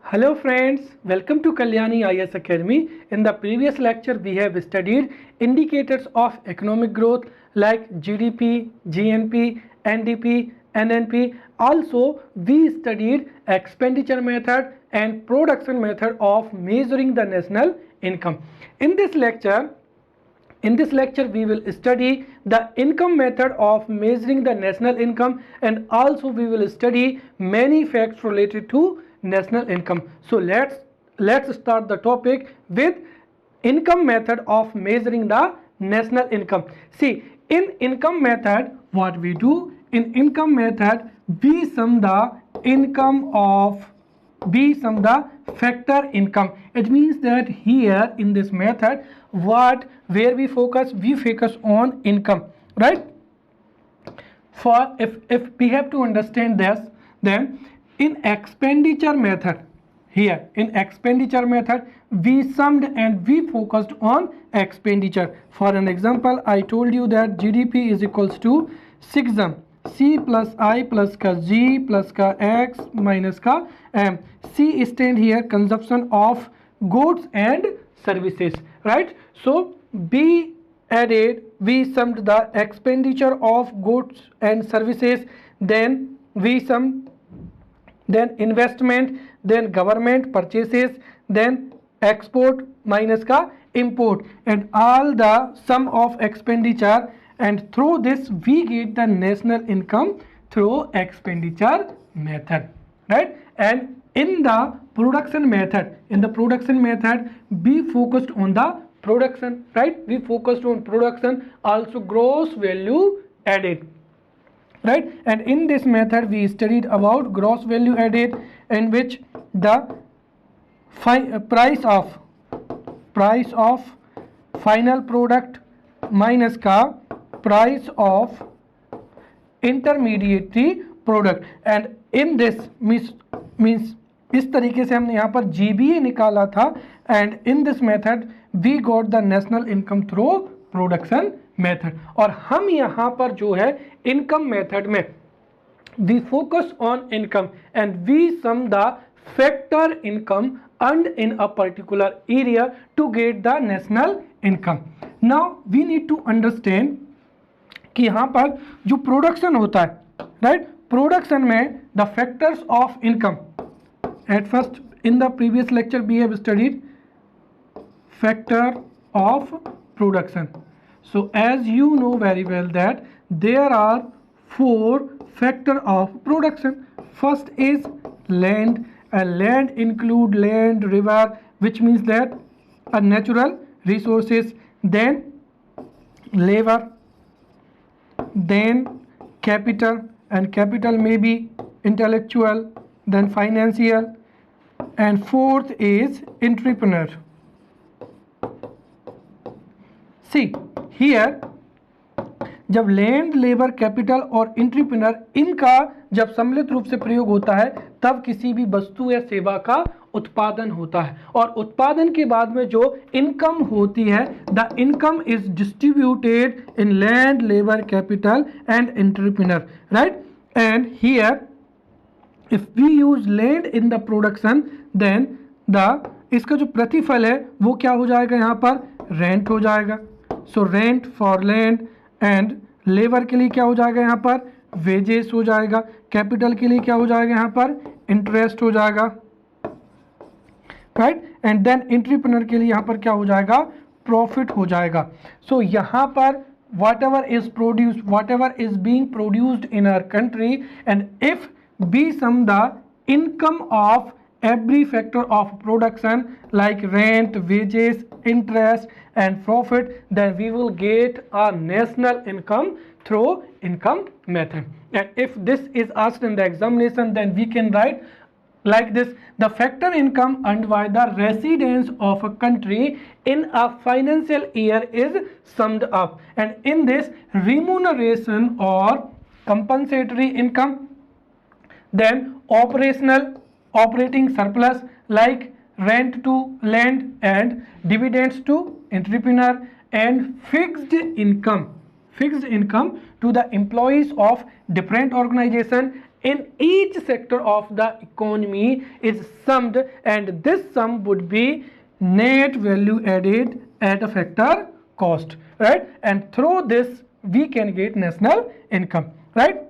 Hello friends, welcome to Kalyani IS Academy. In the previous lecture we have studied indicators of economic growth like GDP, GNP, NDP, NNP. Also we studied expenditure method and production method of measuring the national income. In this lecture we will study the income method of measuring the national income, and also we will study many facts related to national income. So let's start the topic with income method of measuring the national income. See, in income method what we do, in income method we sum the factor income. It means that here in this method where we focus on income, right? For if we have to understand this, then in expenditure method, here in expenditure method we summed and we focused on expenditure. For an example, I told you that GDP is equals to 6 sum C plus I plus का G plus का X minus का M. C stand here consumption of goods and services, right? So we summed the expenditure of goods and services, then we summed then investment, then government purchases, then export minus का import, and all the sum of expenditure, and through this we get the national income through expenditure method, right? And in the production method we focused on the production, right? We focused on production, also gross value added, right? And in this method we studied about gross value added, in which the price of final product minus का price of intermediary product, and in this means इस तरीके से हमने यहाँ पर GBA निकाला था, and in this method we got the national income through production method. और हम यहाँ पर जो है income method में we focus on income and we sum the factor income earned in a particular area to get the national income. Now we need to understand कि यहाँ पर जो प्रोडक्शन होता है, राइट? प्रोडक्शन में the factors of income, at first in the previous lecture we have studied factor of production. So as you know very well that there are 4 factor of production. First is land, and land include land, river, which means that are natural resources, then labor, then capital, and capital may be intellectual, then financial, and fourth is entrepreneur. See here, जब land, labour, capital और इंट्रप्रेन्योर इनका जब सम्मिलित रूप से प्रयोग होता है तब किसी भी वस्तु या सेवा का उत्पादन होता है, और उत्पादन के बाद में जो इनकम होती है, the income is distributed in land, labour, capital and entrepreneur, right? And here if we use land in the production, then इसका जो प्रतिफल है वो क्या हो जाएगा, यहाँ पर रेंट हो जाएगा. So rent for land, and labour के लिए क्या हो जाएगा, यहाँ पर वेजेस हो जाएगा. कैपिटल के लिए क्या हो जाएगा, यहाँ पर इंटरेस्ट हो जाएगा, राइट? एंड देन एंटरप्रेन्योर के लिए यहाँ पर क्या हो जाएगा, प्रॉफिट हो जाएगा. सो यहाँ पर whatever is being produced in our country, and if we sum the income of every factor of production like rent, wages, interest and profit, then we will get a national income through income method. And if this is asked in the examination, then we can write like this: the factor income earned by the residents of a country in a financial year is summed up, and in this remuneration or compensatory income, then operating surplus like rent to land and dividends to entrepreneur, and fixed income to the employees of different organization in each sector of the economy is summed, and this sum would be net value added at a factor cost, right? And through this we can get national income, right?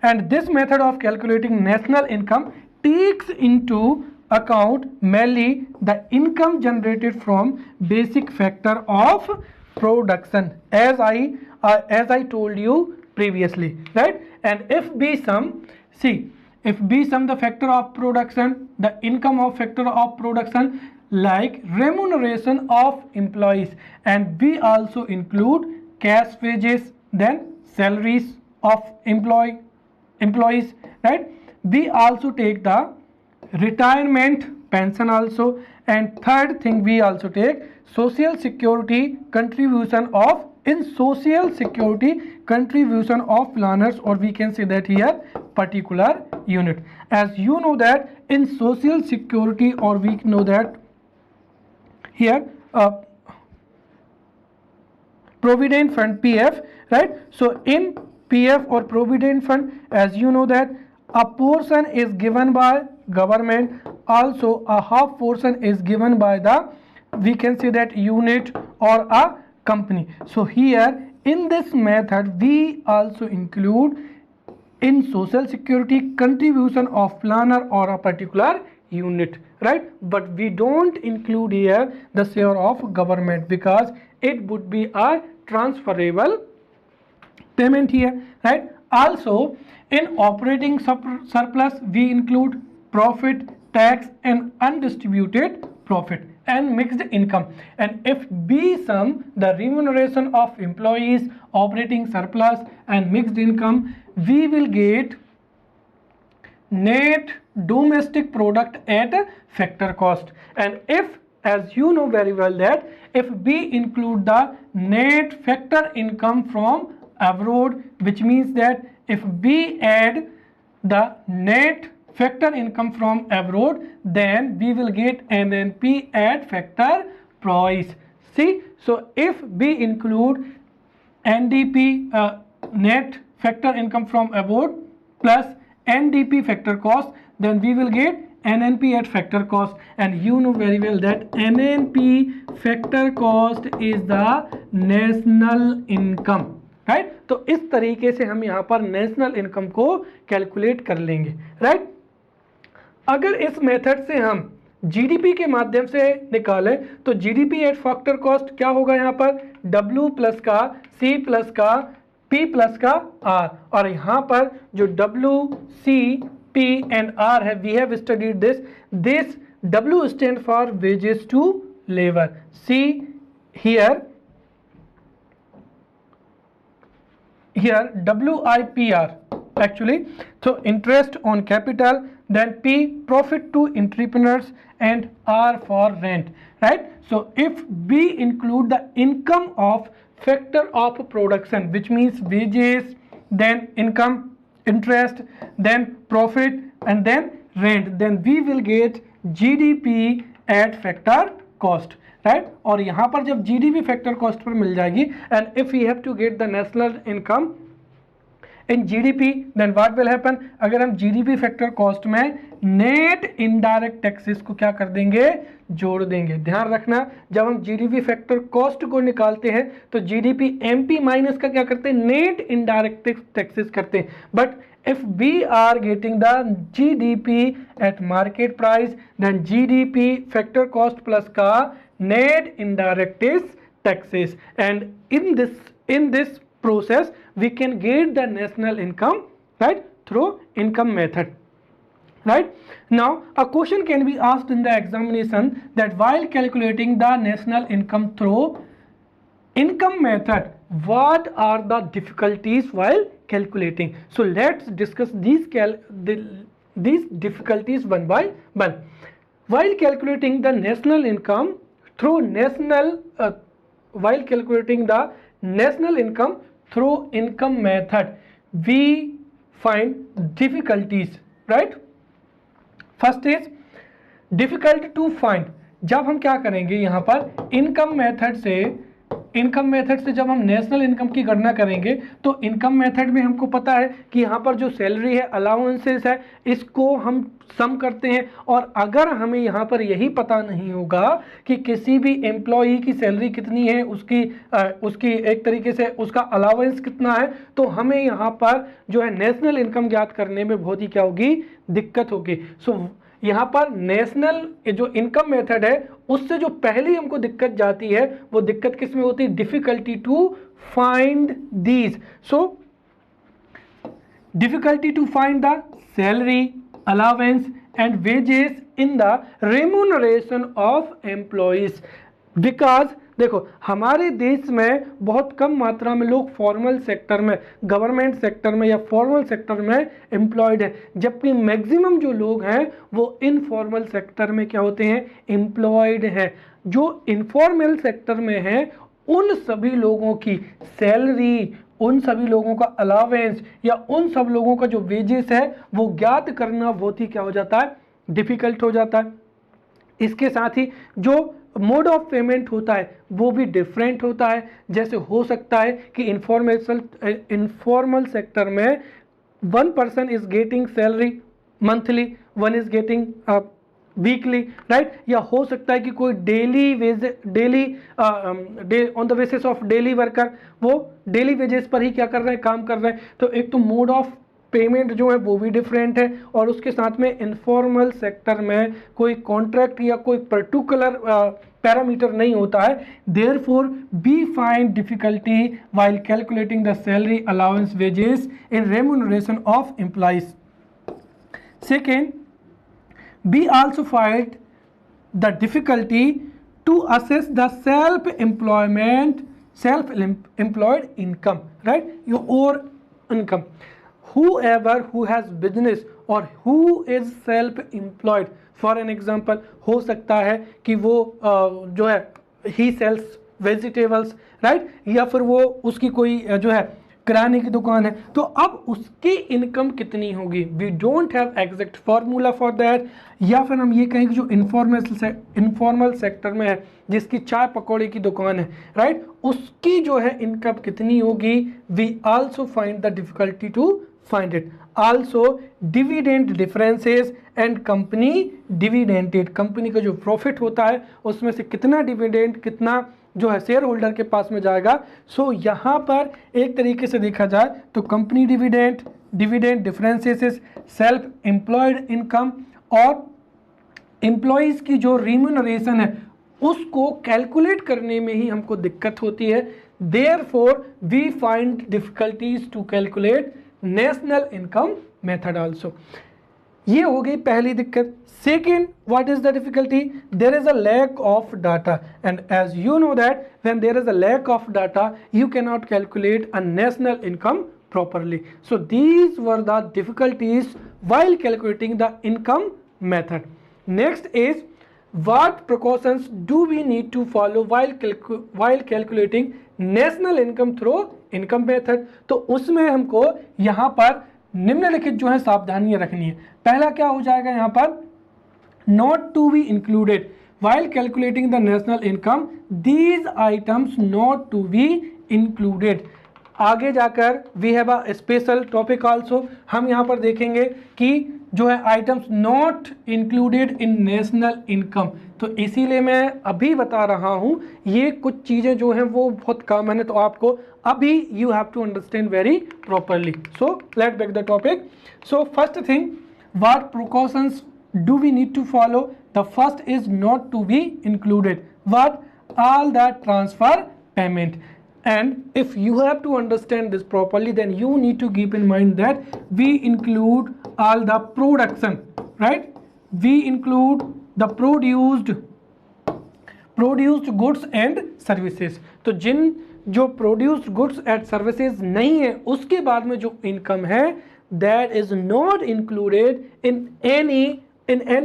And this method of calculating national income takes into account mainly the income generated from basic factor of production, as I told you previously, right? And if we sum, see, if we sum the factor of production, the income of factor of production, like remuneration of employees, and we also include cash wages, then salaries of employees, right? We also take the retirement pension also, and third thing we also take social security contribution of, in social security contribution of planners, or we can say that here particular unit. As you know that in social security, or we know that here provident fund, PF, right? So in PF or provident fund, as you know that a portion is given by government, also a half portion is given by the, we can say that unit or a company. So here in this method we also include in social security contribution of planner or a particular unit, right? But we don't include here the share of government, because it would be a transferable payment here, right? Also in operating surplus we include profit, tax and undistributed profit and mixed income. And if we sum the remuneration of employees, operating surplus and mixed income, we will get net domestic product at factor cost. And if, as you know very well that if we include the net factor income from abroad, which means that if we add the net factor income from abroad, then we will get NNP at factor price. See, so if we include NDP net factor income from abroad plus NDP factor cost, then we will get NNP at factor cost. And you know very well that NNP factor cost is the national income, right? तो इस तरीके से हम यहाँ पर national income को calculate कर लेंगे, राइट? अगर इस मेथड से हम जीडीपी के माध्यम से निकालें तो जीडीपी एट फैक्टर कॉस्ट क्या होगा? यहाँ पर W प्लस का C प्लस का P प्लस का R, और यहाँ पर जो W, C, P and R है, we have studied this W stand for wages to labour, C here WIPR actually, so interest on capital, then P profit to entrepreneurs and R for rent, right? So if we include the income of factor of production, which means wages, then income, interest, then profit and then rent, then we will get GDP at factor cost, right? और यहाँ पर जब GDP factor cost पर मिल जाएगी, and if you have to get the national income in GDP, then what will happen? अगर हम GDP factor cost में नेट इनडायरेक्ट टैक्सेस को क्या कर देंगे? जोड़ देंगे। ध्यान रखना, जब हम जीडीपी फैक्टर कॉस्ट को निकालते हैं तो जीडीपी एमपी माइनस का क्या करते हैं? नेट इनडायरेक्ट टैक्सेस करते हैं। But if we are getting the GDP at market price, then GDP factor cost plus का net indirect taxes, and in this process we can get the national income, right, through income method, right? Now a question can be asked in the examination that while calculating the national income through income method, what are the difficulties while calculating? So let's discuss these difficulties one by one. While calculating the national income through income method, we find difficulties, right? First is difficult to find. जब हम क्या करेंगे यहाँ पर income method से income method से जब हम नेशनल इनकम की गणना करेंगे तो इनकम मेथड में हमको पता है कि यहाँ पर जो सैलरी है, अलाउंसेस है, इसको हम सम करते हैं। और अगर हमें यहाँ पर यही पता नहीं होगा कि किसी भी एम्प्लॉई की सैलरी कितनी है, उसकी एक तरीके से उसका अलाउंस कितना है, तो हमें यहाँ पर जो है नेशनल इनकम ज्ञात करने में बहुत ही क्या होगी, दिक्कत होगी। सो यहाँ पर नेशनल जो इनकम मेथड है उससे जो पहली हमको दिक्कत जाती है वो दिक्कत किस में होती है, difficulty to find these. So difficulty to find the salary, allowance and wages in the remuneration of employees. Because देखो हमारे देश में बहुत कम मात्रा में लोग फॉर्मल सेक्टर में, गवर्नमेंट सेक्टर में या फॉर्मल सेक्टर में एम्प्लॉयड है, जबकि मैक्सिमम जो लोग हैं वो इनफॉर्मल सेक्टर में क्या होते हैं, एम्प्लॉयड हैं। जो इनफॉर्मल सेक्टर में है उन सभी लोगों की सैलरी, उन सभी लोगों का अलावेंस या उन सब लोगों का जो वेजेस है वो ज्ञात करना बहुत ही क्या हो जाता है, डिफिकल्ट हो जाता है। इसके साथ ही जो मोड ऑफ पेमेंट होता है वो भी डिफरेंट होता है। जैसे हो सकता है कि इनफॉर्मल सेक्टर में one person is getting salary monthly, one is getting weekly, right. या हो सकता है कि कोई daily on the basis of daily worker, वो डेली वेजेस पर ही क्या कर रहे हैं, काम कर रहे हैं। तो एक तो मोड ऑफ पेमेंट जो है वो भी डिफरेंट है, और उसके साथ में इनफॉर्मल सेक्टर में कोई कॉन्ट्रैक्ट या कोई पर्टिकुलर पैरामीटर नहीं होता है। Therefore we find difficulty while calculating the salary, allowance, wages in remuneration of employees. Second, we also find the difficulty to assess the self-employed income, right, your income. Whoever who has business or who is self-employed, for an example हो सकता है कि वो जो है he sells vegetables, right, या फिर वो उसकी कोई जो है किराने की दुकान है, तो अब उसकी इनकम कितनी होगी, we don't have exact formula for that. या फिर हम ये कहें कि जो इनफॉर्मल सेक्टर में है, जिसकी चाय पकौड़े की दुकान है, राइट, उसकी जो है इनकम कितनी होगी, we also find the difficulty to find it. Also dividend differences and company dividended, company का जो प्रॉफिट होता है उसमें से कितना डिविडेंड, कितना जो है शेयर होल्डर के पास में जाएगा। सो यहाँ पर एक तरीके से देखा जाए तो company dividend, dividend differences, self employed income और एम्प्लॉयज़ की जो रिम्यूनरेशन है उसको कैलकुलेट करने में ही हमको दिक्कत होती है। Therefore we find difficulties to calculate national income method also. ये हो गई पहली दिक्कत। Second, what is the difficulty? There is a lack of data, and as you know that when there is a lack of data, you cannot calculate a national income properly. So these were the difficulties while calculating the income method. Next is, what precautions do we need to follow while calculating national income through income method? तो उसमें हमको यहाँ पर निम्नलिखित जो है सावधानियां रखनी है। पहला क्या हो जाएगा यहाँ पर, not to be included while calculating the national income, these items not to be included। आगे जाकर we have a special topic also, हम यहाँ पर देखेंगे कि जो है items not included in national income। तो इसीलिए मैं अभी बता रहा हूँ, ये कुछ चीज़ें जो हैं वो बहुत कॉमन है, तो आपको अभी you have to understand very properly। So let's back the topic। So first thing, what precautions do we need to follow? The first is not to be included what, all the transfer payment। And if you have to understand this properly, then you need to keep in mind that we include all the production, right, we include the produced goods and services। तो जिन जो produced goods and services नहीं है उसके बाद में जो income है, that is not included in any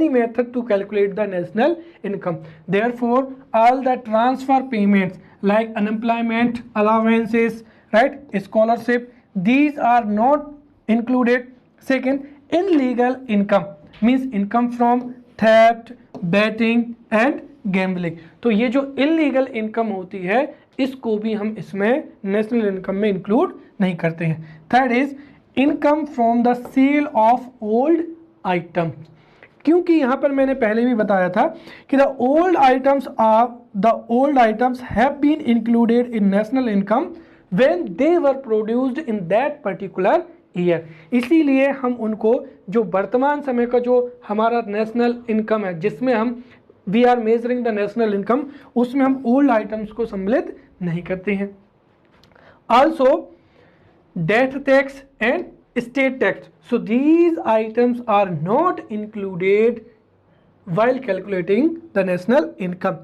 method to calculate the national income। Therefore all the transfer payments like unemployment allowances, right, scholarship, these are not included। Second, illegal income means income from theft, betting and gambling। तो ये जो illegal income होती है इसको भी हम इसमें national income में इंक्लूड नहीं करते हैं। Third is income from the sale of old item, क्योंकि यहाँ पर मैंने पहले भी बताया था कि the old items have been included in national income when they were produced in that particular year. इसीलिए हम उनको जो वर्तमान समय का जो हमारा नेशनल इनकम है, जिसमें हम we are measuring the national income, उसमें हम ओल्ड आइटम्स को सम्मिलित नहीं करते हैं। Also death tax and state tax, so these items are not included while calculating the national income।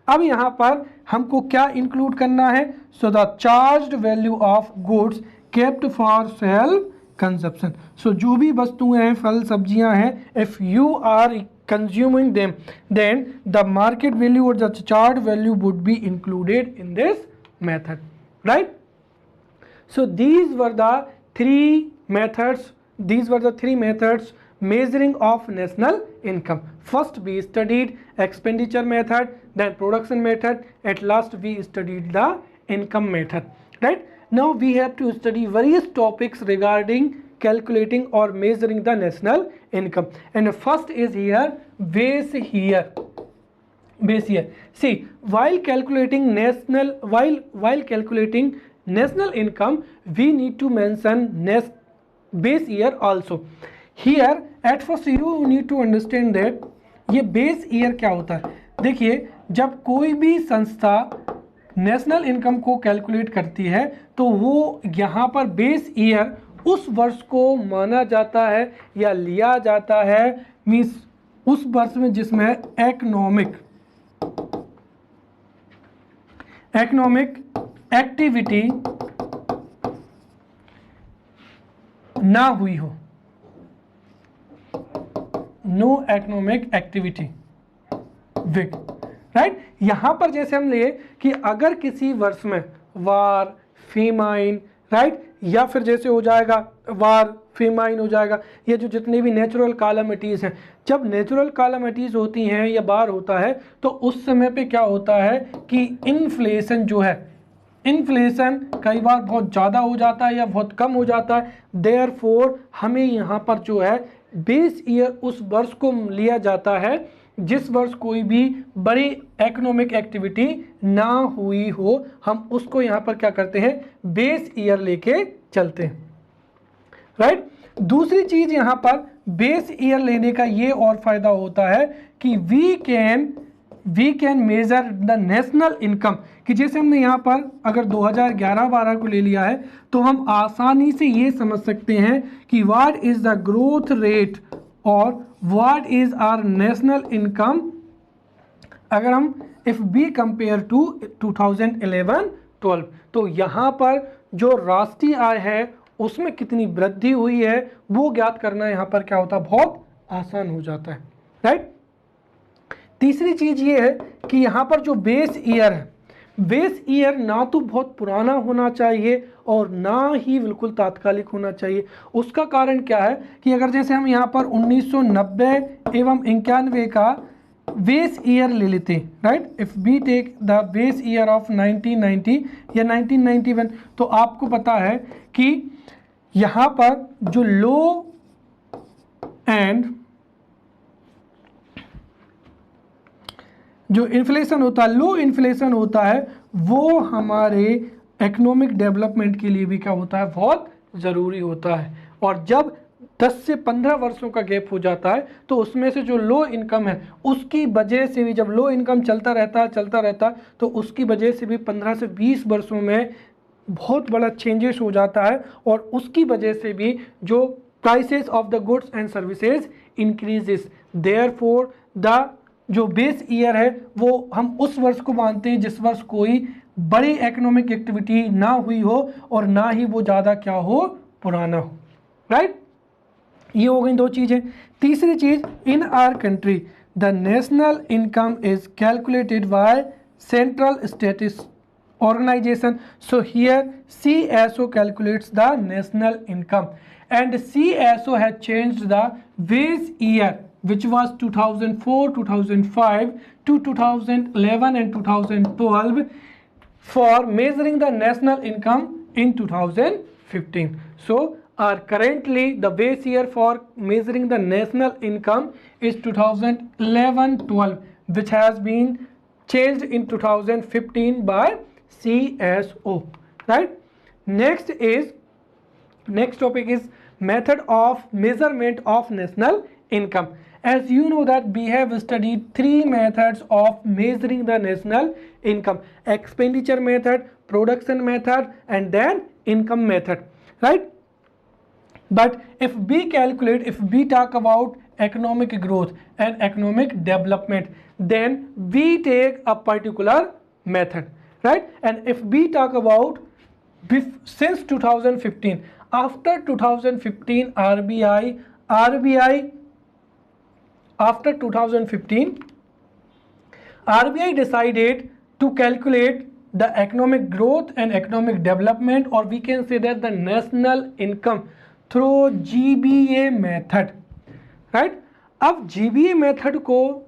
अब यहाँ पर हमको क्या इंक्लूड करना है? so the charged value of goods kept for self consumption, so जो भी वस्तुएं हैं, फल सब्जियां हैं, if you are consuming them then the market value or the charged value would be included in this method, right? So these were the three methods measuring of national income. First we studied expenditure method, then production method, at last we studied the income method, right? Now we have to study various topics regarding calculating or measuring the national income, and first is here base year. See, while calculating national income we need to mention base year also. Here at first you need to understand that ये base year क्या होता है। देखिए, जब कोई भी संस्था national income को कैलकुलेट करती है तो वो यहाँ पर बेस ईयर उस वर्ष को माना जाता है या लिया जाता है, मीन्स उस वर्ष में जिसमें इकोनॉमिक एक्टिविटी ना हुई हो, no economic activity week, right. यहां पर जैसे हम लिए कि अगर किसी वर्ष में वार, फेमाइन, राइट, या फिर जैसे हो जाएगा वार, फेमाइन हो जाएगा, ये जो जितने भी नेचुरल कैलामिटीज हैं, जब नेचुरल कैलामिटीज होती हैं या बार होता है तो उस समय पे क्या होता है कि इन्फ्लेशन जो है, इन्फ्लेशन कई बार बहुत ज़्यादा हो जाता है या बहुत कम हो जाता है। देयरफॉर हमें यहाँ पर जो है बेस ईयर उस वर्ष को लिया जाता है जिस वर्ष कोई भी बड़ी इकोनॉमिक एक्टिविटी ना हुई हो, हम उसको यहाँ पर क्या करते हैं, बेस ईयर लेके चलते हैं, राइट। दूसरी चीज़ यहाँ पर बेस ईयर लेने का ये और फायदा होता है कि we can measure the national income, कि जैसे हमने यहाँ पर अगर 2011-12 को ले लिया है तो हम आसानी से ये समझ सकते हैं कि what is the growth rate और what is our national income अगर हम इफ बी कंपेयर टू 2011-12, तो यहाँ पर जो राष्ट्रीय आय है उसमें कितनी वृद्धि हुई है वो ज्ञात करना यहाँ पर क्या होता है, बहुत आसान हो जाता है, राइट। तीसरी चीज ये है कि यहाँ पर जो बेस ईयर है, बेस ईयर ना तो बहुत पुराना होना चाहिए और ना ही बिल्कुल तात्कालिक होना चाहिए। उसका कारण क्या है कि अगर जैसे हम यहाँ पर 1990 एवं 91 का बेस ईयर ले लेते हैं, right, if we take the base year of 1990 या 1991, तो आपको पता है कि यहाँ पर जो लो एंड जो इन्फ्लेशन होता है, लो इन्फ्लेशन होता है, वो हमारे इकोनॉमिक डेवलपमेंट के लिए भी क्या होता है, बहुत ज़रूरी होता है। और जब 10 से 15 वर्षों का गैप हो जाता है तो उसमें से जो लो इनकम है उसकी वजह से भी, जब लो इनकम चलता रहता तो उसकी वजह से भी 15 से 20 वर्षों में बहुत बड़ा चेंजेस हो जाता है और उसकी वजह से भी जो prices of the goods and services increases. Therefore the जो बेस ईयर है वो हम उस वर्ष को मानते हैं जिस वर्ष कोई बड़ी इकोनॉमिक एक्टिविटी ना हुई हो और ना ही वो ज़्यादा क्या हो, पुराना हो, राइट। ये हो गई दो चीज़ें। तीसरी चीज़, in our country the national income is calculated by central statistics organization. So here CSO calculates the national income and CSO has changed the base year which was 2004, 2005 to 2011 and 2012 for measuring the national income in 2015. So currently the base year for measuring the national income is 2011-12, which has been changed in 2015 by CSO, right? Next topic is method of measurement of national income. As you know that we have studied three methods of measuring the national income: expenditure method, production method, and then income method, right? But if we talk about economic growth and economic development, then we take a particular method, right? And if we talk about since 2015, after 2015 RBI after 2015 RBI decided to calculate the economic growth and economic development, or we can say that the national income, through GBA method, right? अब GBA method को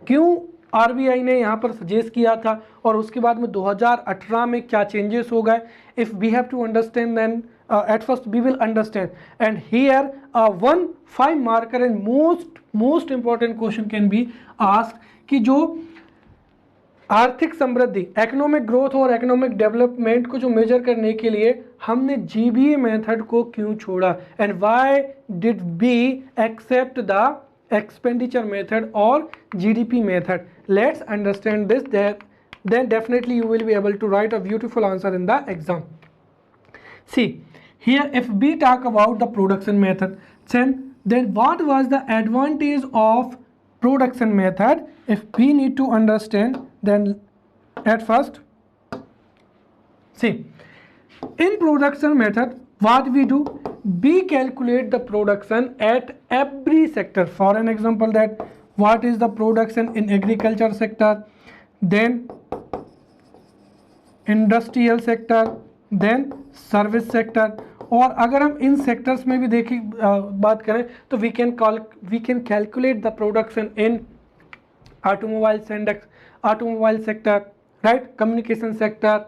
क्यों RBI ने यहाँ पर suggest किया था और उसके बाद में 2018 में क्या चेंजेस हो गए? If we have to understand then at first we will understand, and here one 5 marker and most important question can be asked कि जो आर्थिक समृद्धि, इकोनॉमिक ग्रोथ और इकोनॉमिक डेवलपमेंट को जो मेजर करने के लिए हमने जीबीए मेथड को क्यों छोड़ा, and why did we accept the expenditure method और GDP method? Let's understand this, then definitely you will be able to write a beautiful answer in the exam. See here, if we talk about the production method, then what was the advantage of production method? If we need to understand, then at first, see, in production method what we do, we calculate the production at every sector. For an example, that what is the production in agriculture sector, then industrial sector, then service sector, और अगर हम इन sectors में भी बात करें तो we can calculate the production in automobile sector, right, communication sector,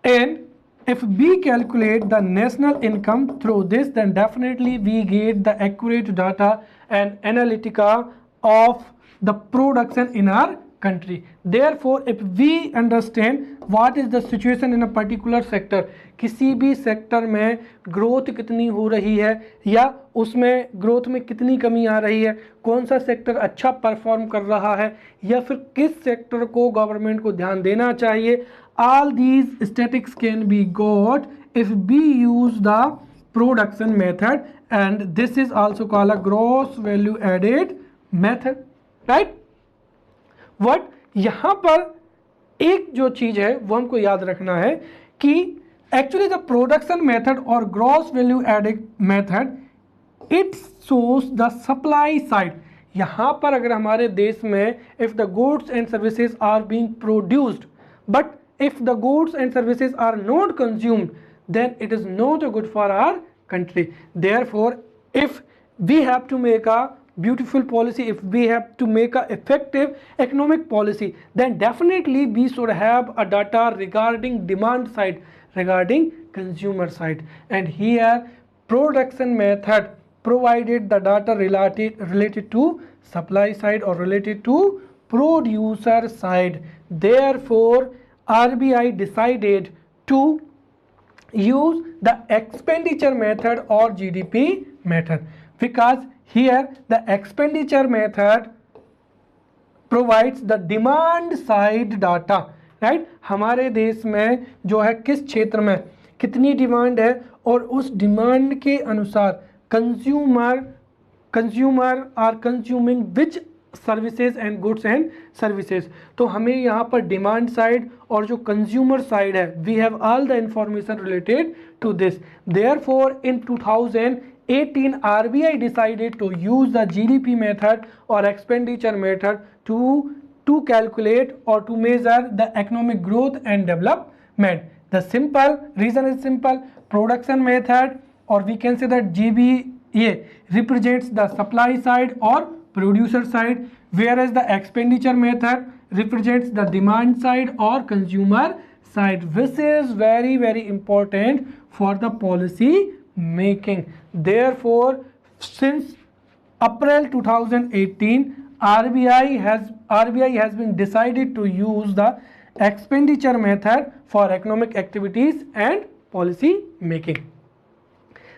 and if we calculate the national income through this, then definitely we get the accurate data and analytica of the production in our country. Therefore, if we understand what is the situation in a particular sector, किसी भी sector में growth कितनी हो रही है या उसमें growth में कितनी कमी आ रही है, कौन सा सेक्टर अच्छा परफॉर्म कर रहा है या फिर किस सेक्टर को गवर्नमेंट को ध्यान देना चाहिए, all these statistics can be got if we use the production method, and this is also called a gross value added method, right? What यहाँ पर एक जो चीज है वो हमको याद रखना है कि एक्चुअली द प्रोडक्शन मेथड और gross value added method, it shows the supply side. यहाँ पर अगर हमारे देश में if the goods and services are being produced but if the goods and services are not consumed, then it is not good for our country. Therefore, if we have to make a beautiful policy, if we have to make a effective economic policy, then definitely we should have a data regarding demand side, regarding consumer side, and here production method provided the data related to supply side or related to producer side. Therefore, RBI decided to use the expenditure method or GDP method, because here the expenditure method provides the demand side data, right? हमारे देश में जो है किस क्षेत्र में कितनी demand है और उस डिमांड के अनुसार consumer are consuming which services and goods and services. तो हमें यहाँ पर डिमांड साइड और जो कंज्यूमर साइड है, we have all the information related to this. Therefore in 2018 RBI decided to use the GDP method or expenditure method to calculate or to measure the economic growth and development. The simple reason is simple. Production method, or we can say that GBA, represents the supply side or producer side, whereas the expenditure method represents the demand side or consumer side. This is very, very important for the policy making. Therefore, since April 2018, RBI has been decided to use the expenditure method for economic activities and policy making.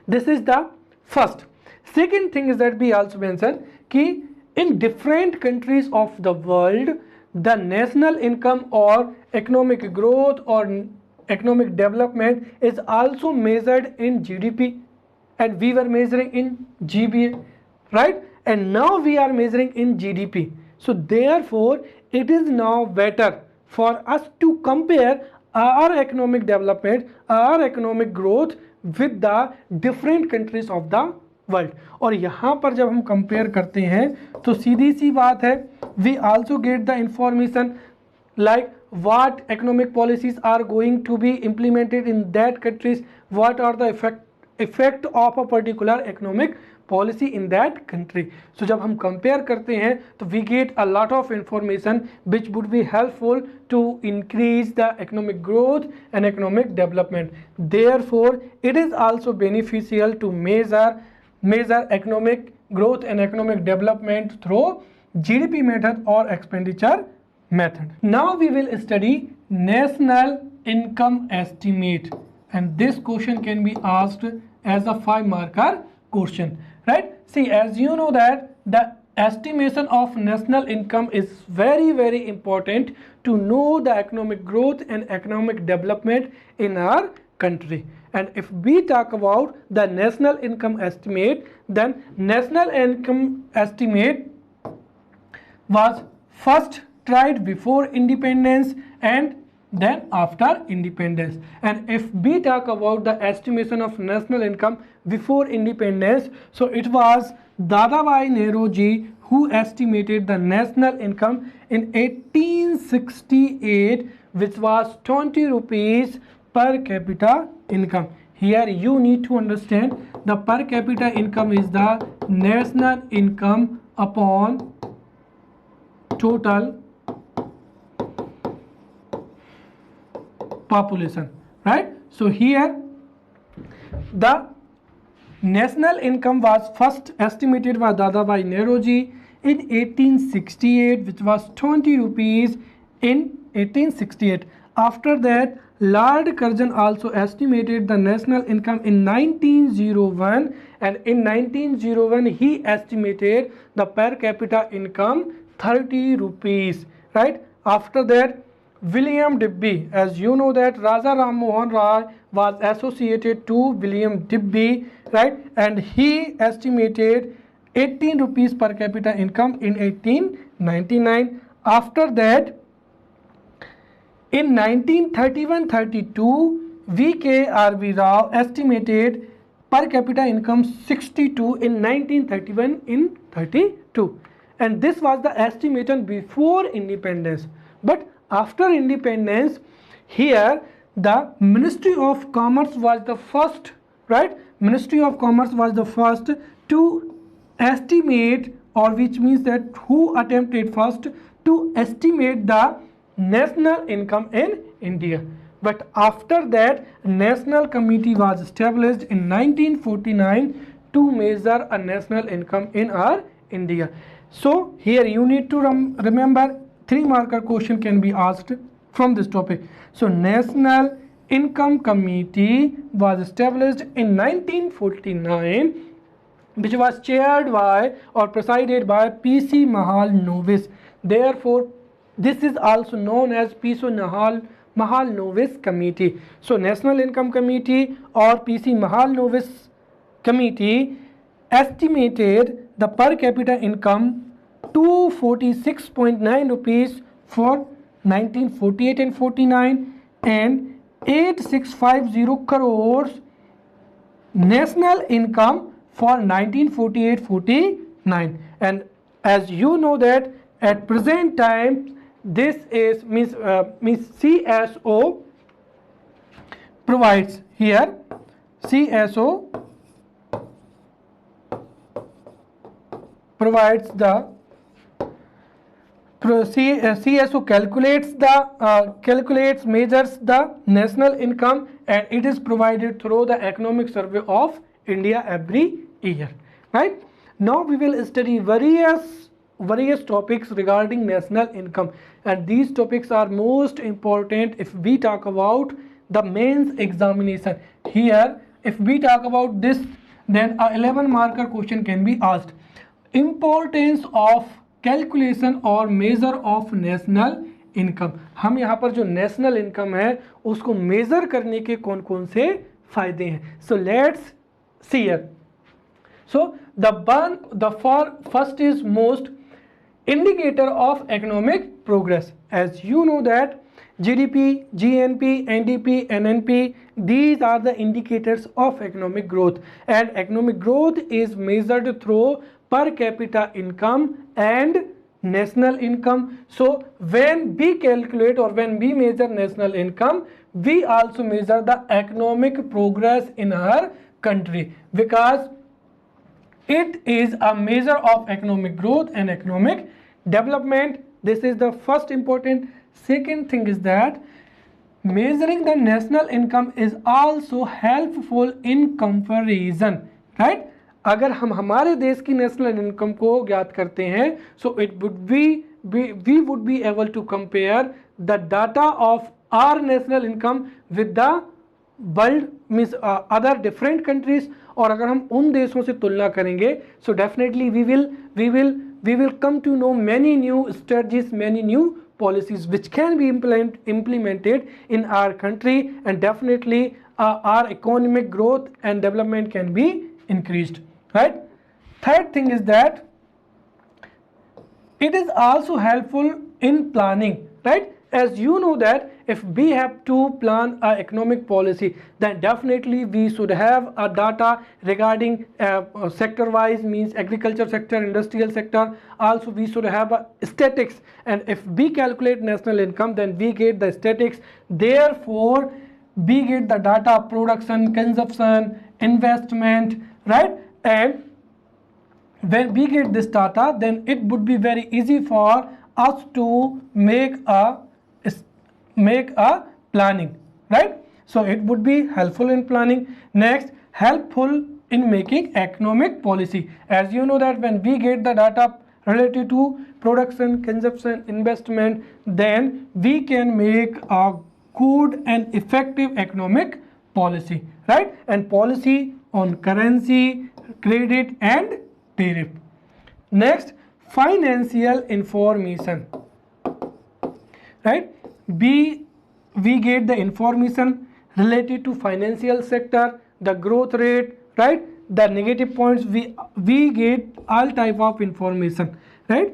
This is the first. Second thing is that we also mentioned कि in different countries of the world, the national income or economic growth or economic development is also measured in GDP, and we were measuring in GBA, right? And now we are measuring in GDP. So therefore, it is now better for us to compare our economic development, our economic growth with the different countries of the world. और यहाँ पर जब हम compare करते हैं तो सीधी सी बात है, we also get the information like what economic policies are going to be implemented in that countries, what are the effect of a particular economic policy in that country. So जब हम compare करते हैं तो we get a lot of information which would be helpful to increase the economic growth and economic development. Therefore, it is also beneficial to measure economic growth and economic development through GDP method or expenditure method. Now we will study national income estimate, and this question can be asked as a 5-marker question, right? See, as you know that the estimation of national income is very, very important to know the economic growth and economic development in our country. And if we talk about the national income estimate, then national income estimate was first tried before independence and then after independence. And if we talk about the estimation of national income before independence, so it was Dadabhai Naoroji who estimated the national income in 1868, which was 20 rupees per capita income. Here you need to understand the per capita income is the national income upon total population, right? So here the national income was first estimated by Dadabhai Naoroji in 1868, which was 20 rupees in 1868. After that, Lord Curzon also estimated the national income in 1901, and in 1901 he estimated the per capita income 30 rupees, right? After that, William Dibby, as you know that Raja Ram Mohan Rai was associated to William Dibby, right? And he estimated 18 rupees per capita income in 1899. After that, in 1931-32, V.K.R.B. Rao estimated per capita income 62 in 1931 in 32. And this was the estimation before independence. But after independence, here the Ministry of Commerce was the first, right? Ministry of Commerce was the first to estimate, or which means that who attempted first to estimate the national income in India. But after that, National Committee was established in 1949 to measure a national income in our India. So here you need to remember 3-marker question can be asked from this topic. So National Income Committee was established in 1949, which was chaired by or presided by P.C. Mahalanobis. Therefore, this is also known as P.C. Mahalanobis Committee. So National Income Committee or P.C. Mahalanobis Committee estimated the per capita income 246.9 rupees for 1948 and 49 and 8650 crores national income for 1948-49. And as you know that at present time, this is means CSO provides here, CSO provides CSO measures the national income, and it is provided through the Economic Survey of India every year. Right? Now we will study various topics regarding national income, and these topics are most important if we talk about the mains examination. Here, if we talk about this, then a 11 marker question can be asked. Importance of calculation और measure of national income. हम यहाँ पर जो national income है उसको major करने के कौन कौन से फायदे हैं. So let's see it. So the first is most indicator of economic progress. As you know that GDP, GNP, NDP, NNP, these are the indicators of economic growth, and economic growth is measured through per capita income and national income. So when we calculate or when we measure national income, we also measure the economic progress in our country, because it is a measure of economic growth and economic development. This is the first important. Second thing is that measuring the national income is also helpful in comparison. Right? अगर हम हमारे देश की national income को ज्ञात करते हैं, so it would be we would be able to compare the data of our national income with the world means other different countries. और अगर हम उन देशों से तुलना करेंगे, so definitely we will come to know many new strategies, many new policies which can be implemented in our country, and definitely our economic growth and development can be increased. Right? Third thing is that it is also helpful in planning. Right? As you know that if we have to plan a economic policy, then definitely we should have a data regarding sector wise, means agriculture sector, industrial sector. Also we should have a statistics, and if we calculate national income, then we get the statistics. Therefore we get the data of production, consumption, investment. Right? And when we get this data, then it would be very easy for us to make a planning. Right? So it would be helpful in planning. Next, helpful in making economic policy. As you know that when we get the data related to production, consumption, investment, then we can make a good and effective economic policy. Right? And policy on currency, credit and tariff. Next, financial information. Right? We get the information related to financial sector, the growth rate, right, the negative points. We get all type of information. Right?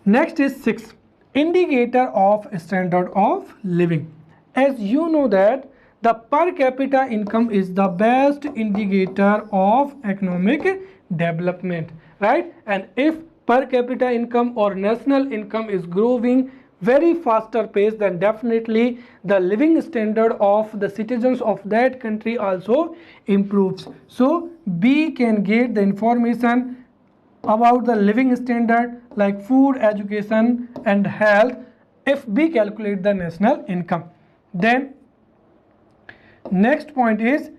Next is 6, indicator of standard of living. As you know that the per capita income is the best indicator of economic development. Right? And if per capita income or national income is growing very faster pace, then definitely the living standard of the citizens of that country also improves. So we can get the information about the living standard like food, education and health if we calculate the national income. Then next point is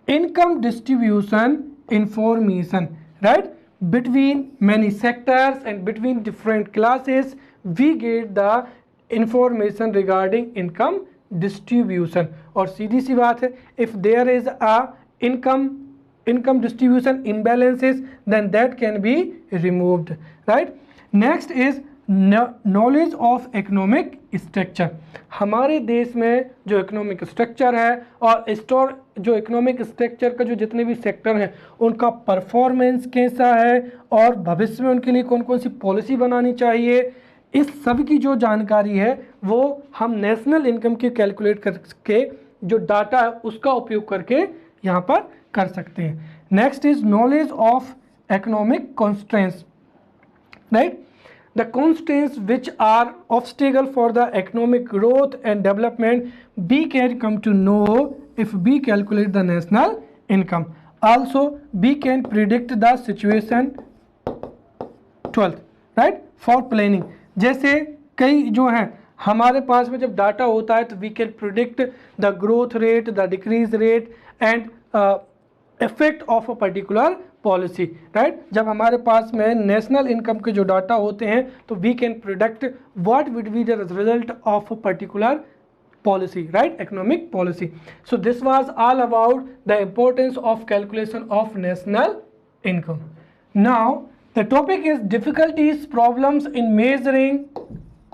income distribution information. Right? Between many sectors and between different classes, we get the information regarding income distribution. और सीधी सी बात है, if there is a income distribution imbalances, then that can be removed. Right? Next is knowledge of economic structure. हमारे देश में जो economic structure है और जो इकोनॉमिक स्ट्रक्चर का जो जितने भी सेक्टर हैं उनका परफॉर्मेंस कैसा है और भविष्य में उनके लिए कौन कौन सी पॉलिसी बनानी चाहिए, इस सब की जो जानकारी है वो हम नेशनल इनकम की कैलकुलेट करके जो डाटा है उसका उपयोग करके यहाँ पर कर सकते हैं. Next is knowledge of economic constraints. Right? The constraints which are obstacle for the economic growth and development, we can come to know if we calculate the national income. Also we can predict the situation. 12th, right, for planning. जैसे कई जो हैं हमारे पास में जब data होता है तो we can predict the growth rate, the decrease rate and effect of a particular policy, right. जब हमारे पास में नेशनल इनकम के जो डाटा होते हैं तो we can predict what would be the result of a particular policy, right, economic policy. So this was all about the importance of calculation of national income. Now the topic is difficulties, problems in measuring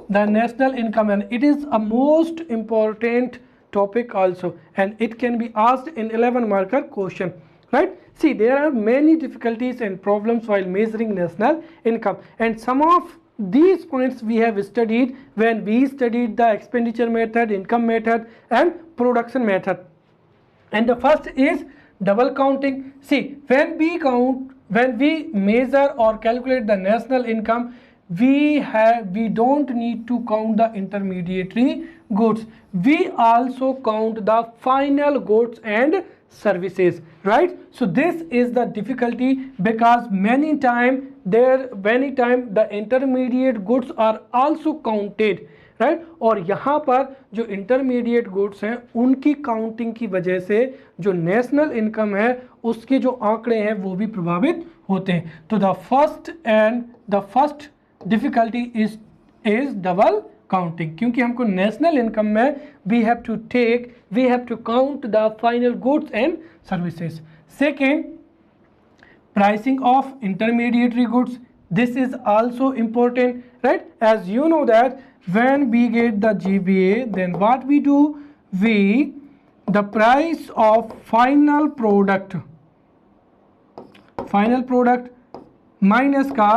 the national income, and it is a most important topic also, and it can be asked in 11 marker question, right. See, there are many difficulties and problems while measuring national income, and some of these points we have studied when we studied the expenditure method, income method and production method. And the first is double counting. See, when we measure or calculate the national income, we don't need to count the intermediary goods, we also count the final goods and services, right. So this is the difficulty, because many time the intermediate goods are also counted, right और यहाँ पर जो intermediate goods हैं उनकी counting की वजह से जो नेशनल इनकम है उसके जो आंकड़े हैं वो भी प्रभावित होते हैं। तो the first difficulty is double counting, क्योंकि हमको नेशनल इनकम में we have to count the final goods and services. Second, pricing of intermediary goods, this is also important, right. As you know that when we get the GBA, then what we do, the price of final product minus का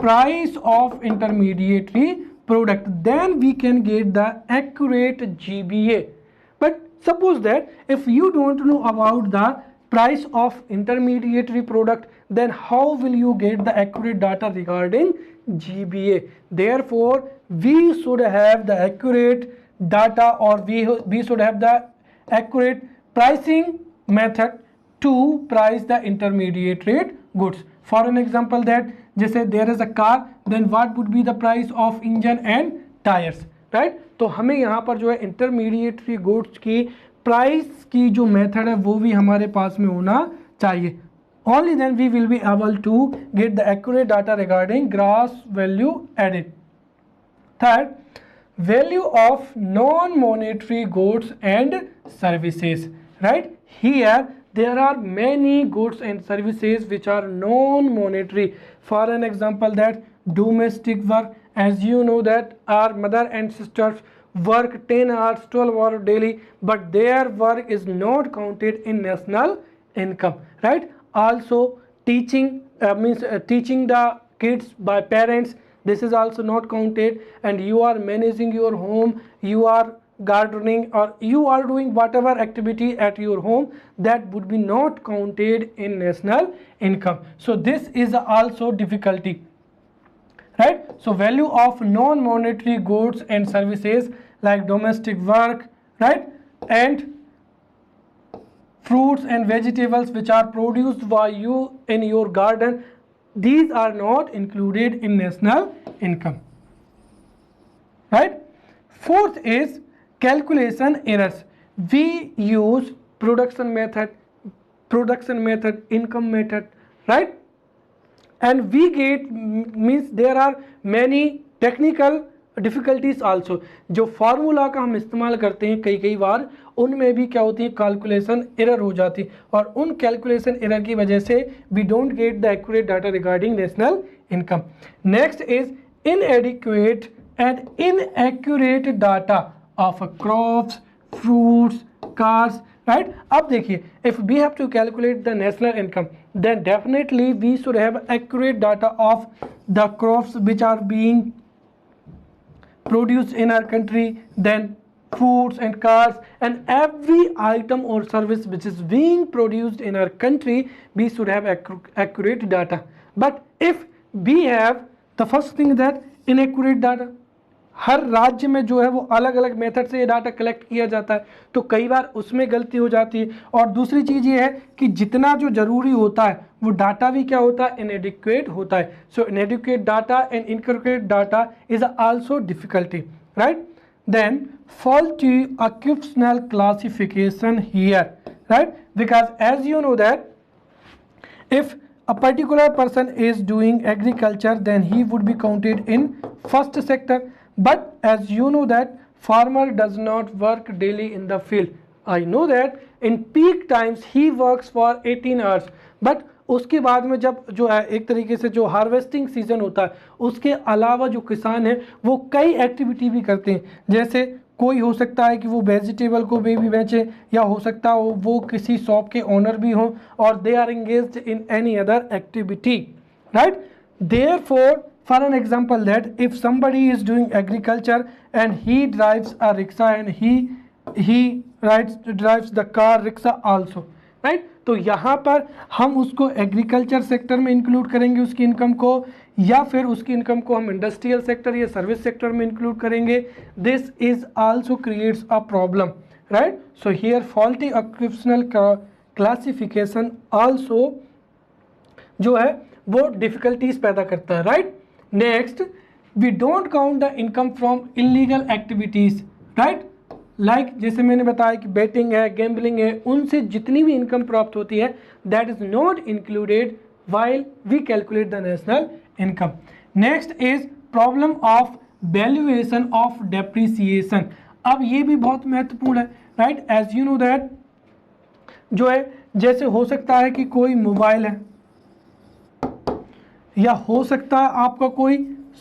price of intermediary product, then we can get the accurate GBA. But suppose that if you don't know about the price of intermediary product, then how will you get the accurate data regarding GBA? Therefore we should have the accurate data, or we should have the accurate pricing method to price the intermediary goods. For an example, that जैसे there is a car, then what would be the price of engine and tires, right. तो हमें यहाँ पर जो है intermediary goods की price की जो मेथड है वो भी हमारे पास में होना चाहिए। Only then we will be able to get the accurate data regarding gross value added. Third, value of non-monetary goods and services, right. Here there are many goods and services which are non-monetary. For an example, that domestic work, as you know that our mother and sisters work 10 hours 12 hours daily, but their work is not counted in national income, right. Also teaching teaching the kids by parents, this is also not counted. And you are managing your home, you are gardening, or you are doing whatever activity at your home, that would be not counted in national income. So this is also difficulty, right. So value of non-monetary goods and services like domestic work, right, and fruits and vegetables which are produced by you in your garden, these are not included in national income, right. Fourth is calculation errors. We use production method, income method, right, and we get means there are many technical difficulties also. जो formula का हम इस्तेमाल करते हैं कई बार उनमें भी क्या होती है, कैलकुलेशन एरर हो जाती है, और उन कैलकुलेशन एरर की वजह से we don't get the accurate data regarding national income. Next is inadequate and inaccurate data of crops, fruits, cars, right. अब देखिए, if we have to calculate the national income, then definitely we should have accurate data of the crops which are being produced in our country, then foods and cars, and every item or service which is being produced in our country, we should have accurate data. But if we have the first thing, that inaccurate data, हर राज्य में जो है वो अलग अलग method से ये data collect किया जाता है, तो कई बार उसमें गलती हो जाती है। और दूसरी चीज़ ये है कि जितना जो जरूरी होता है वो डाटा भी क्या होता है, इनएडिक्वेट होता है। So inadequate data and incorrect data is also difficulty, right. Then faulty occupational classification here, right? Because as you know that if a particular person is doing agriculture, then he would be counted in first sector. But as you know that farmer does not work daily in the field. I know that in peak times he works for 18 hours, but उसके बाद में जब जो है एक तरीके से जो हार्वेस्टिंग सीजन होता है उसके अलावा जो किसान है वो कई एक्टिविटी भी करते हैं। जैसे कोई हो सकता है कि वो वेजिटेबल को भी बेचे, या हो सकता है वो किसी शॉप के ओनर भी हों, और they are engaged in any other activity, right. Therefore for an example, that if somebody is doing agriculture and he drives a rickshaw and he drives the car rickshaw also, right? तो यहाँ पर हम उसको agriculture sector में include करेंगे उसकी income को, या फिर उसकी इनकम को हम इंडस्ट्रियल सेक्टर या सर्विस सेक्टर में इंक्लूड करेंगे। This is also creates a problem, right. So here faulty occupational classification also जो है वो डिफिकल्टीज पैदा करता है, right. Next, we don't count the income from illegal activities, right. Like जैसे मैंने बताया कि बेटिंग है, गैम्बलिंग है, उनसे जितनी भी इनकम प्राप्त होती है that is not included while we calculate the national income. Next is problem of valuation of depreciation. अब ये भी बहुत महत्वपूर्ण है, right. As you know that जो है जैसे हो सकता है कि कोई मोबाइल है, या हो सकता है आपका कोई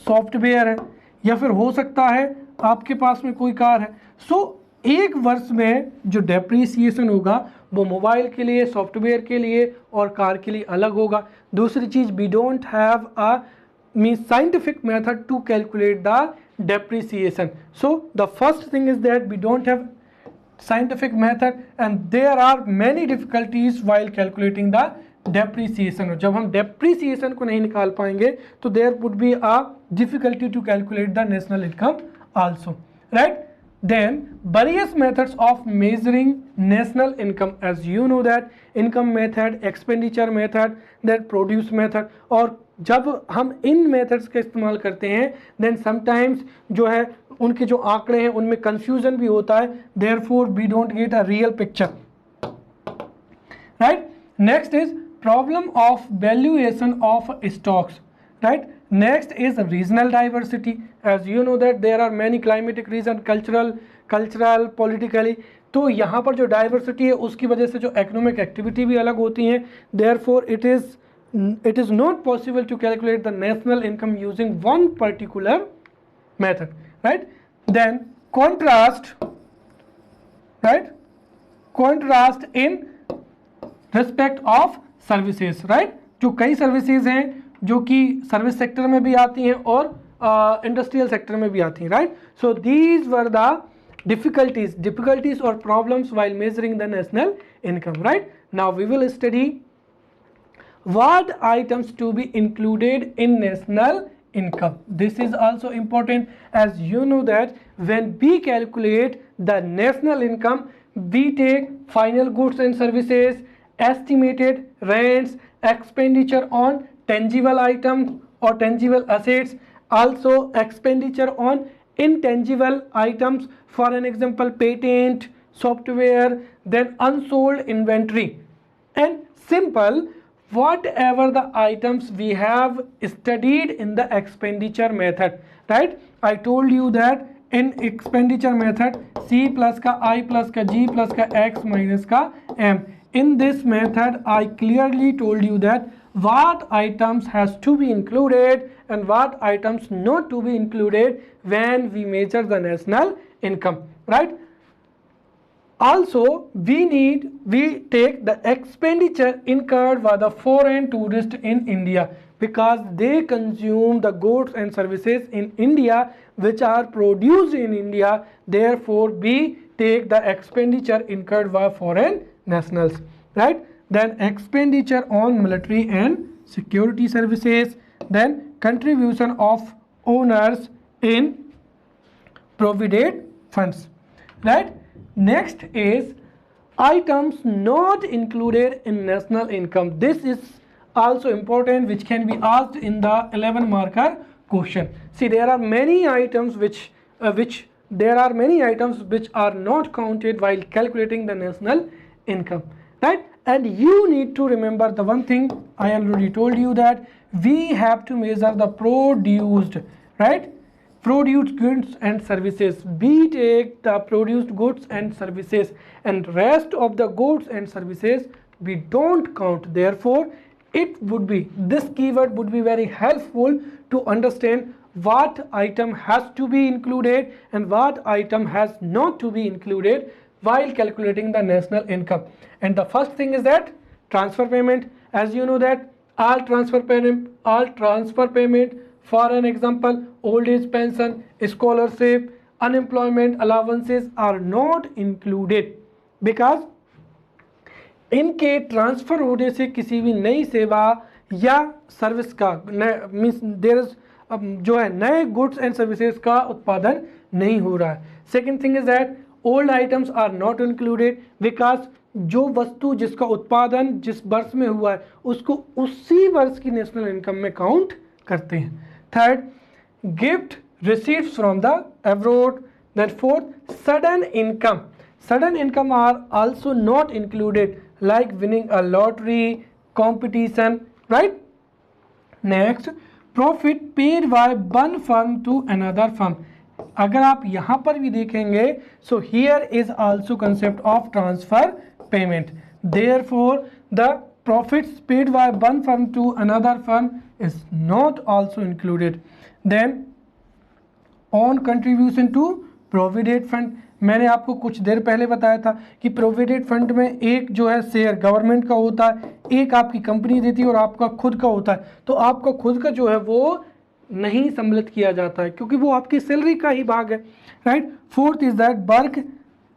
सॉफ्टवेयर है, या फिर हो सकता है आपके पास में कोई कार है। सो एक वर्ष में जो डेप्रीसिएशन होगा वो मोबाइल के लिए, सॉफ्टवेयर के लिए और कार के लिए अलग होगा। दूसरी चीज़, we don't have a means scientific method to calculate the depreciation. So the first thing is that we don't have scientific method and there are many difficulties while calculating the depreciation. जब हम depreciation को नहीं निकाल पाएंगे तो there would be a difficulty to calculate the national income also, right? Then various methods of measuring national income, as you know that income method, expenditure method, then produce method, और जब हम इन methods का इस्तेमाल करते हैं then sometimes जो है उनके जो आंकड़े हैं उनमें कंफ्यूजन भी होता है, therefore we don't get a real picture, right. Next is problem of valuation of stocks, right. Next is regional diversity, as you know that there are many climatic region, cultural politically, तो यहाँ पर जो diversity है उसकी वजह से जो economic activity भी अलग होती हैं, therefore it is not possible to calculate the national income using one particular method, right? Then contrast, right? Contrast in respect of services, right? जो कई सर्विसेज हैं जो कि सर्विस सेक्टर में भी आती हैं और इंडस्ट्रियल सेक्टर में भी आती हैं, right. So these were the difficulties or problems while measuring the national income, right? Now we will study what items to be included in national income. This is also important, as you know that when we calculate the national income we take final goods and services, estimated rents, expenditure on tangible items or tangible assets, also expenditure on intangible items, for an example patent, software, then unsold inventory, and simple whatever the items we have studied in the expenditure method, right? I told you that in expenditure method C plus का I plus का G plus का X minus का M. In this method I clearly told you that what items has to be included and what items not to be included when we measure the national income, right? Also we take the expenditure incurred by the foreign tourist in India because they consume the goods and services in India which are produced in India, therefore we take the expenditure incurred by foreign nationals, right? Then expenditure on military and security services, then contribution of owners in provident funds, right? Next is items not included in national income. This is also important, which can be asked in the 11 marker question. See, there are many items which are not counted while calculating the national income, right? And you need to remember the one thing I already told you, that we have to measure the produced, right? Produced goods and services. We take the produced goods and services, and rest of the goods and services we don't count. Therefore, this keyword would be very helpful to understand what item has to be included and what item has not to be included while calculating the national income. And the first thing is that transfer payment. As you know that all transfer payment, for an example, old age pension, scholarship, unemployment allowances are not included, because इनके transfer होने से किसी भी नई सेवा या service का means there is जो है नए गुड्स एंड सर्विसेज का उत्पादन नहीं हो रहा है. Second thing is that old items are not included, because जो वस्तु जिसका उत्पादन जिस वर्ष में हुआ है उसको उसी वर्ष की नेशनल इनकम में काउंट करते हैं. Third, gift received from the abroad. Then fourth, sudden income. Sudden income are also not included, like winning a lottery, competition, right? Next, profit paid by one firm to another firm. अगर आप यहाँ पर भी देखेंगे, so here is also concept of transfer payment. Therefore, the profits paid by one firm to another firm is not also included. Then, on contribution to provident fund. मैंने आपको कुछ देर पहले बताया था कि प्रोविडेंट फंड में एक जो है शेयर गवर्नमेंट का होता है, एक आपकी कंपनी देती है और आपका खुद का होता है. तो आपका खुद का जो है वो नहीं सम्मिलित किया जाता है क्योंकि वो आपकी सैलरी का ही भाग है, right. Fourth is that work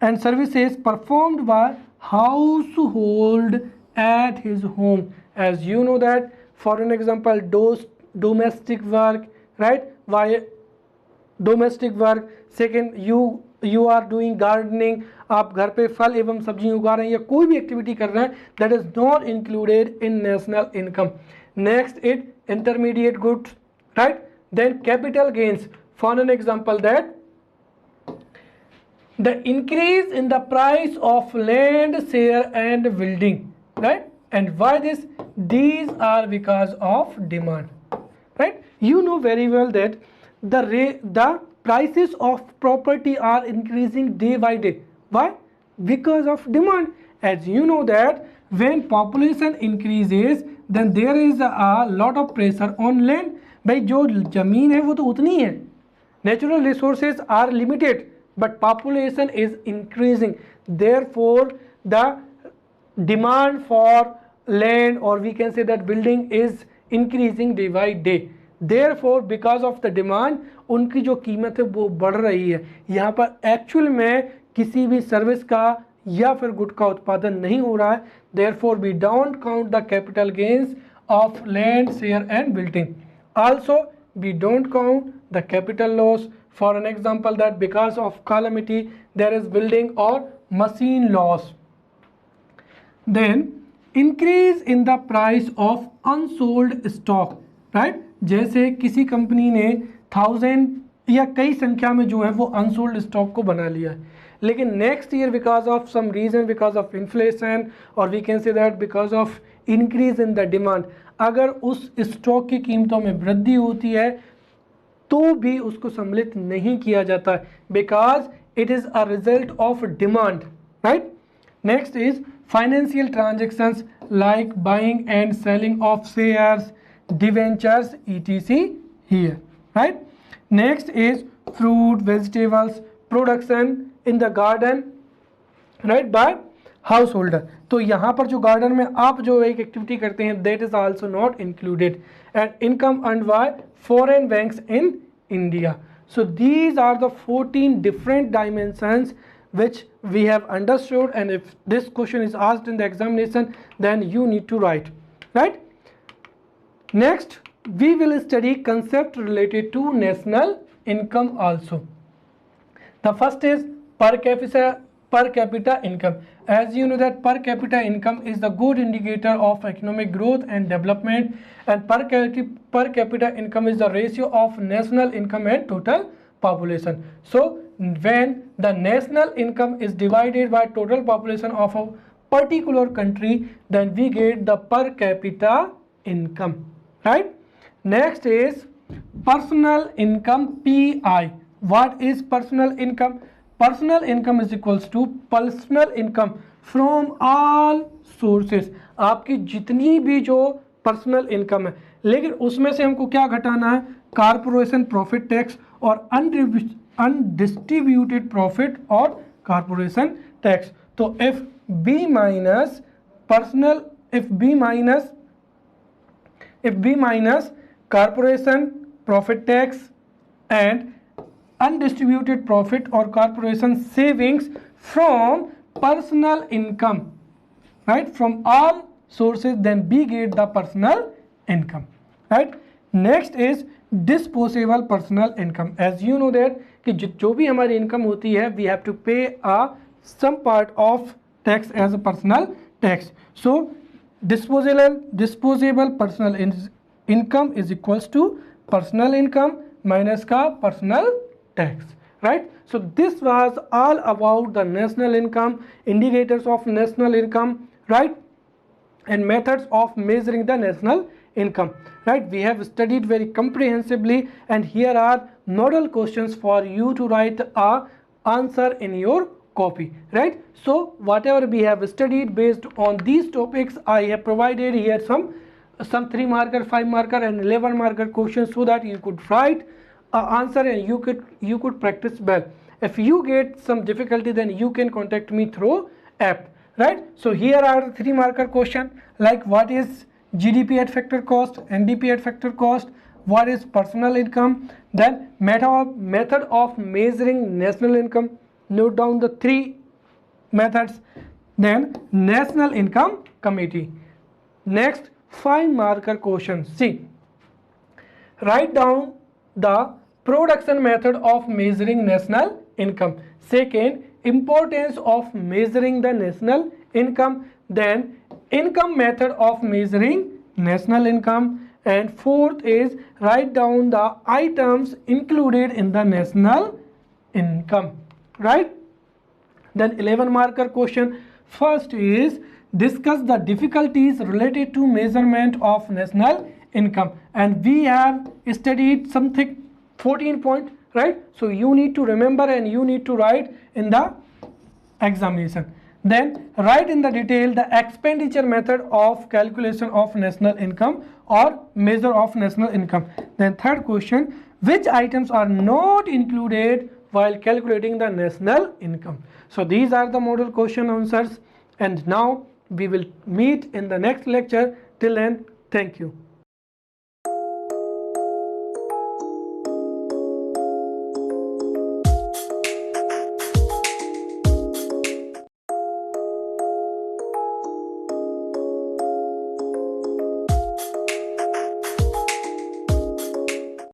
and services performed by household at his home. As you know that for an example domestic work, right, why domestic work. Second, you are doing gardening, आप घर पे फल एवं सब्जियां उगा रहे हैं या कोई भी एक्टिविटी कर रहे हैं, that is not included in national income. Next is intermediate goods, right. Then capital gains, for an example that the increase in the price of land, share and building, right. And why this? These are because of demand, right. You know very well that the prices of property are increasing day by day. Why? Because of demand. As you know that when population increases, then there is a lot of pressure on land. भाई जो जमीन है वो तो उतनी है, natural resources are limited, but population is increasing. Therefore, the demand for land, or we can say that building, is increasing day by day. Therefore, because of the demand, उनकी जो कीमत है वो बढ़ रही है. यहाँ पर एक्चुअल में किसी भी सर्विस का या फिर गुड का उत्पादन नहीं हो रहा है. Therefore, we don't count the capital gains of land, share and building. Also, we don't count the capital loss. For an example, that because of calamity there is building or machine loss. Then, increase in the price of unsold stock, right? जैसे किसी company ने 1000 या कई संख्या में जो है वो अनसोल्ड स्टॉक को बना लिया है, लेकिन next year because of some reason, because of inflation, और we can say that because of increase in the demand, अगर उस स्टॉक की कीमतों में वृद्धि होती है तो भी उसको सम्मिलित नहीं किया जाता है, because it is a result of demand, right. Next is financial transactions like buying and selling of shares, debentures, etc. here, right. Next is fruit, vegetables, production in the garden, right, by householder. तो यहाँ पर जो garden में आप जो एक activity करते हैं, that is also not included. And income earned by foreign banks in India. So these are the 14 different dimensions which we have understood, and if this question is asked in the examination, then you need to write, right. Next, we will study concept related to national income also. The first is per capita income. As you know that per capita income is the good indicator of economic growth and development, and per capita income is the ratio of national income and total population. So when the national income is divided by total population of a particular country, then we get the per capita income, right? Next is personal income, PI. What is personal income? Personal income is equals to personal income from all sources. आपकी जितनी भी जो personal income है, लेकिन उसमें से हमको क्या घटाना है? कारपोरेशन प्रॉफिट टैक्स और अनडिस्ट्रीब्यूटेड प्रॉफिट और कारपोरेशन टैक्स. तो if we minus personal, if we minus corporation profit tax and undistributed profit or corporation savings from personal income, right, from all sources, then we get the personal income, right? Next is disposable personal income. As you know that कि जो भी हमारी income होती है, we have to pay some part of tax as a personal tax. So disposable personal income is equals to personal income minus का personal tax, right? So this was all about the national income, indicators of national income, right, and methods of measuring the national income, right? We have studied very comprehensively, and here are model questions for you to write a answer in your copy, right? So whatever we have studied based on these topics, I have provided here some 3 marker, 5 marker and 11 marker questions so that you could write an answer and you could practice well. If you get some difficulty, then you can contact me through app, right? So here are the 3 marker question, like what is GDP at factor cost, NDP at factor cost, what is personal income, then method of measuring national income, note down the 3 methods, then national income committee. Next, 5 marker question. See, write down the production method of measuring national income. Second, importance of measuring the national income. Then income method of measuring national income. And fourth is write down the items included in the national income, right? Then 11 marker question. First is discuss the difficulties related to measurement of national income, and we have studied something 14 point, right? So you need to remember and you need to write in the examination. Then write in the detail the expenditure method of calculation of national income or measure of national income. Then third question, which items are not included while calculating the national income? So these are the model question answers, and now we will meet in the next lecture. Till then, thank you.